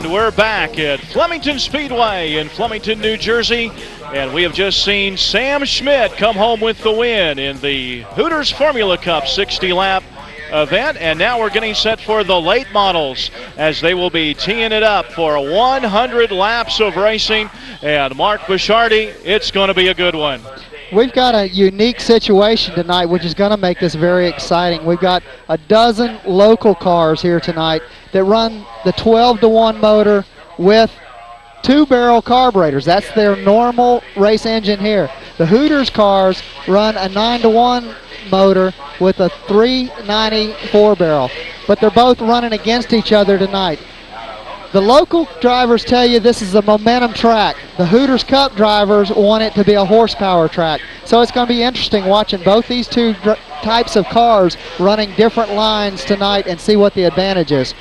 And we're back at Flemington Speedway in Flemington, New Jersey. And we have just seen Sam Schmidt come home with the win in the Hooters Formula Cup 60-lap event. And now we're getting set for the late models as they will be teeing it up for 100 laps of racing. And Mark Bishardi, it's going to be a good one. We've got a unique situation tonight, which is going to make this very exciting. We've got a dozen local cars here tonight that run the 12-to-1 motor with 2-barrel carburetors. That's their normal race engine here. The Hooters cars run a 9-to-1 motor with a 394 barrel, but they're both running against each other tonight. The local drivers tell you this is a momentum track. The Hooters Cup drivers want it to be a horsepower track. So it's going to be interesting watching both these two types of cars running different lines tonight and see what the advantage is.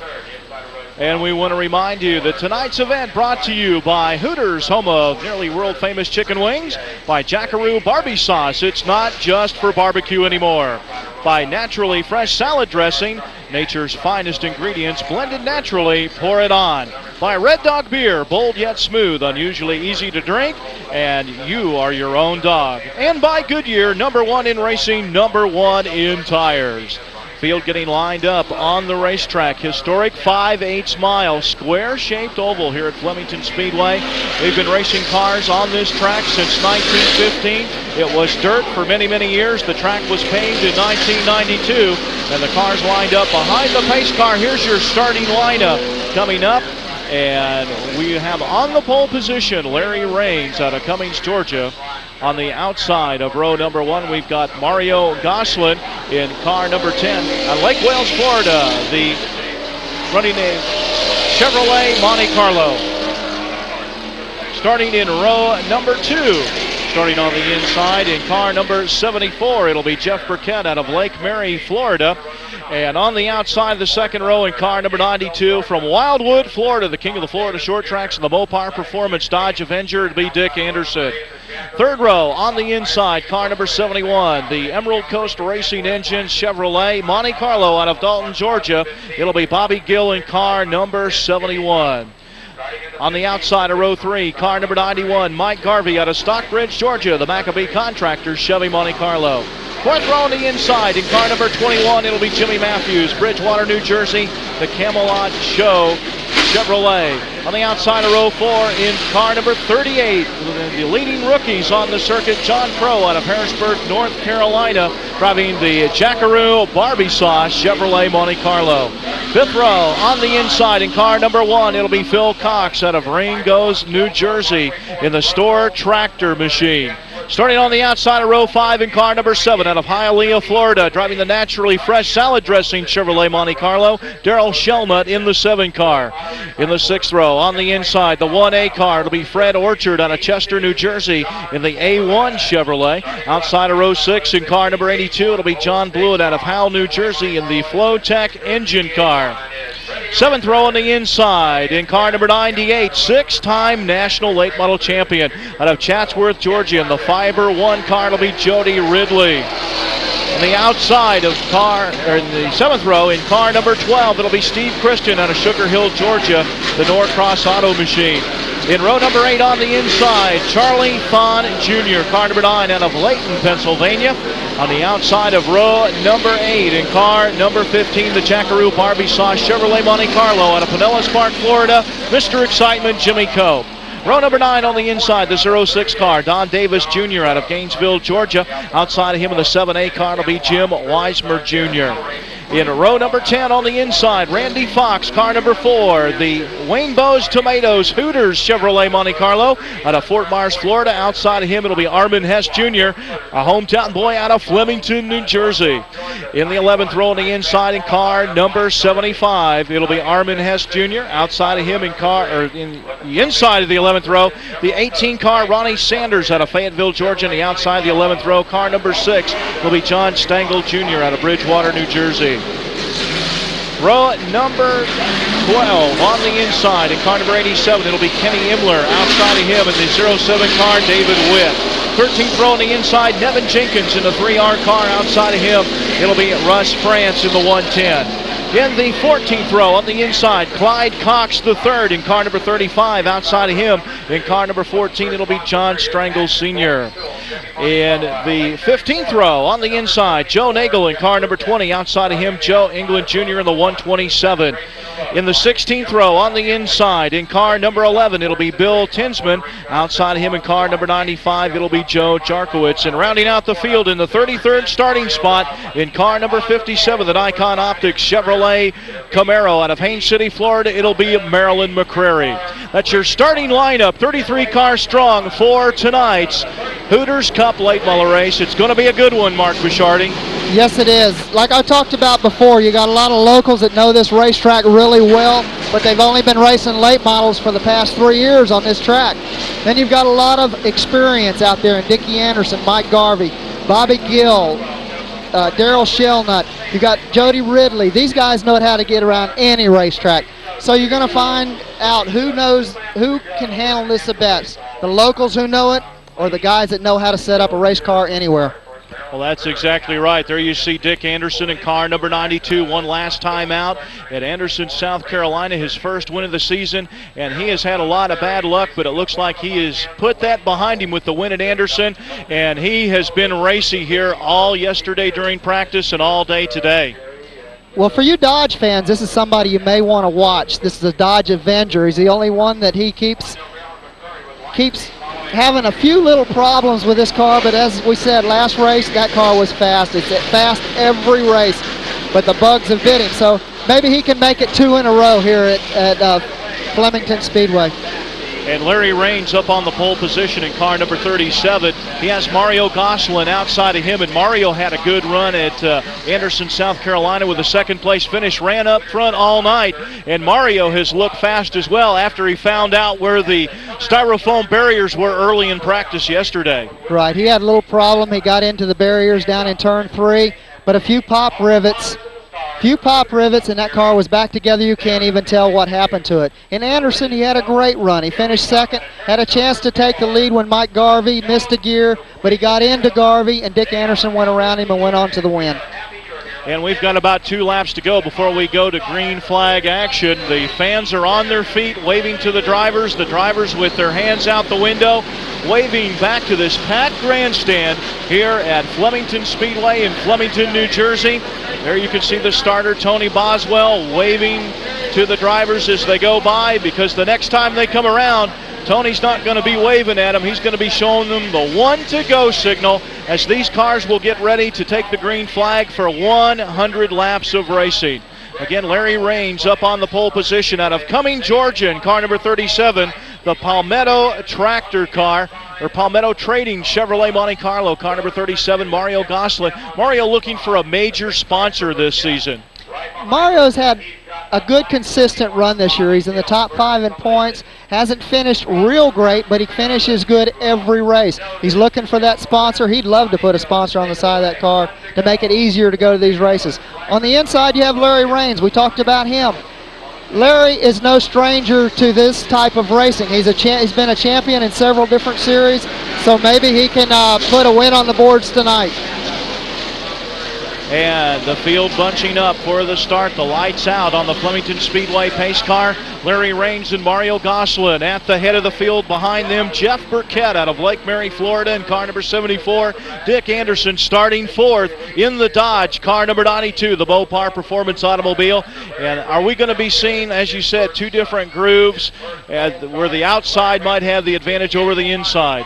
And we want to remind you that tonight's event brought to you by Hooters, home of nearly world-famous chicken wings, by Jackaroo Barbie Sauce. It's not just for barbecue anymore. By Naturally Fresh Salad Dressing, nature's finest ingredients blended naturally, pour it on. By Red Dog Beer, bold yet smooth, unusually easy to drink, and you are your own dog. And by Goodyear, #1 in racing, #1 in tires. Field getting lined up on the racetrack. Historic 5/8 mile square-shaped oval here at Flemington Speedway. They've been racing cars on this track since 1915. It was dirt for many, many years. The track was paved in 1992, and the cars lined up behind the pace car. Here's your starting lineup coming up, and we have on the pole position Larry Raines out of Cummings, Georgia. On the outside of row #1, we've got Mario Goslin in car #10. At Lake Wales, Florida, the running name Chevrolet Monte Carlo. Starting in row #2, starting on the inside in car #74, it'll be Jeff Burkett out of Lake Mary, Florida. And on the outside of the second row in car #92 from Wildwood, Florida, the king of the Florida short tracks and the Mopar Performance Dodge Avenger, it'll be Dick Anderson. Third row on the inside, car #71, the Emerald Coast Racing Engine Chevrolet Monte Carlo out of Dalton, Georgia. It'll be Bobby Gill in car #71. On the outside of row 3, car #91, Mike Garvey out of Stockbridge, Georgia, the Maccabee Contractors Chevy Monte Carlo. Fourth row on the inside, in car #21, it'll be Jimmy Matthews, Bridgewater, New Jersey, the Camelot Show Chevrolet. On the outside of row 4, in car #38, the leading rookies on the circuit, John Crow out of Harrisburg, North Carolina, driving the Jackaroo Barbie Sauce Chevrolet Monte Carlo. Fifth row on the inside, in car #1, it'll be Phil Cox out of Ringoes, New Jersey, in the Store Tractor Machine. Starting on the outside of row 5 in car #7 out of Hialeah, Florida, driving the Naturally Fresh Salad Dressing Chevrolet Monte Carlo, Daryl Shelmutt in the 7 car. In the 6th row on the inside, the 1A car, it'll be Fred Orchard out of Chester, New Jersey, in the A1 Chevrolet. Outside of row 6 in car #82, it'll be John Blewett out of Howell, New Jersey, in the Flowtech engine car. 7th row on the inside in car #98, 6-time national late model champion out of Chatsworth, Georgia, in the Fiber 1 car, it'll be Jody Ridley. On the outside of in the 7th row in car #12, it'll be Steve Christian out of Sugar Hill, Georgia, the Norcross Auto Machine. In row #8 on the inside, Charlie Fawn Jr., car #9 out of Layton, Pennsylvania. On the outside of row #8 in car #15, the Jackaroo Barbie Sauce Chevrolet Monte Carlo out of Pinellas Park, Florida, Mr. Excitement Jimmy Coe. Row #9 on the inside, the 06 car, Don Davis Jr. out of Gainesville, Georgia. Outside of him in the 7A car will be Jim Weismer Jr. In row #10 on the inside, Randy Fox, car #4, the Wayne Bowes Tomatoes Hooters Chevrolet Monte Carlo out of Fort Myers, Florida. Outside of him, it'll be Armin Hess Jr., a hometown boy out of Flemington, New Jersey. In the 11th row on the inside in car #75, it'll be Armin Hess Jr. Outside of him in the inside of the 11th row, the 18 car Ronnie Sanders out of Fayetteville, Georgia. And the outside of the 11th row, car #6, will be John Stengel Jr. out of Bridgewater, New Jersey. Row #12 on the inside in car #87, it'll be Kenny Imler. Outside of him in the 07 car, David Witt. 13th row on the inside, Nevin Jenkins in the 3R car. Outside of him, it'll be Russ France in the 110. In the 14th row on the inside, Clyde Cox III in car number 35. Outside of him, in car number 14, it'll be John Strangle Sr. In the 15th row on the inside, Joe Nagel in car number 20. Outside of him, Joe England Jr. in the 127. In the 16th row on the inside, in car number 11, it'll be Bill Tinsman. Outside of him in car number 95, it'll be Joe Jarkowitz. And rounding out the field in the 33rd starting spot, in car number 57, the Nikon Optics Chevrolet Camaro out of Haines City, Florida, it'll be Marilyn McCrary. That's your starting lineup, 33 cars strong for tonight's Hooters Cup Late Model race. It's going to be a good one, Mark Bishardi. Yes, it is. Like I talked about before, you got a lot of locals that know this racetrack really well, but they've only been racing late models for the past 3 years on this track. Then you've got a lot of experience out there in Dickie Anderson, Mike Garvey, Bobby Gill, Daryl Shellnut. You got Jody Ridley. These guys know how to get around any racetrack. So you're going to find out who can handle this the best. The locals who know it, or the guys that know how to set up a race car anywhere. Well, that's exactly right. There you see Dick Anderson in car number 92, one last time out at Anderson, South Carolina, his first win of the season, and he has had a lot of bad luck, but it looks like he has put that behind him with the win at Anderson, and he has been racy here all yesterday during practice and all day today. Well, for you Dodge fans, this is somebody you may want to watch. This is a Dodge Avenger. He's the only one that he keeps having a few little problems with this car, but as we said last race, that car was fast. It's fast every race, but the bugs have bit him. So maybe he can make it 2 in a row here at Flemington Speedway. And Larry Raines up on the pole position in car number 37. He has Mario Gosselin outside of him, and Mario had a good run at Anderson, South Carolina with a second-place finish. Ran up front all night, and Mario has looked fast as well after he found out where the styrofoam barriers were early in practice yesterday. Right, he had a little problem. He got into the barriers down in turn 3, but a few pop rivets, and that car was back together. You can't even tell what happened to it. In Anderson, he had a great run. He finished second, had a chance to take the lead when Mike Garvey missed a gear, but he got into Garvey, and Dick Anderson went around him and went on to the win. And we've got about 2 laps to go before we go to green flag action. The fans are on their feet waving to the drivers with their hands out the window, waving back to this packed grandstand here at Flemington Speedway in Flemington, New Jersey. There you can see the starter, Tony Boswell, waving to the drivers as they go by, because the next time they come around, Tony's not going to be waving at them. He's going to be showing them the 1 to go signal as these cars will get ready to take the green flag for 100 laps of racing. Again, Larry Raines up on the pole position out of Cumming, Georgia in car number 37, the Palmetto tractor car, or Palmetto Trading Chevrolet Monte Carlo, car number 37, Mario Gosselin. Mario looking for a major sponsor this season. Mario's had a good consistent run this year. He's in the top 5 in points. Hasn't finished real great, but he finishes good every race. He's looking for that sponsor. He'd love to put a sponsor on the side of that car to make it easier to go to these races. On the inside, you have Larry Raines. We talked about him. Larry is no stranger to this type of racing. He's been a champion in several different series, so maybe he can put a win on the boards tonight. And the field bunching up for the start. The lights out on the Flemington Speedway pace car. Larry Raines and Mario Gosselin at the head of the field. Behind them, Jeff Burkett out of Lake Mary, Florida in car number 74. Dick Anderson starting 4th in the Dodge, car number 92, the Mopar Performance Automobile. And are we going to be seeing, as you said, 2 different grooves where the outside might have the advantage over the inside?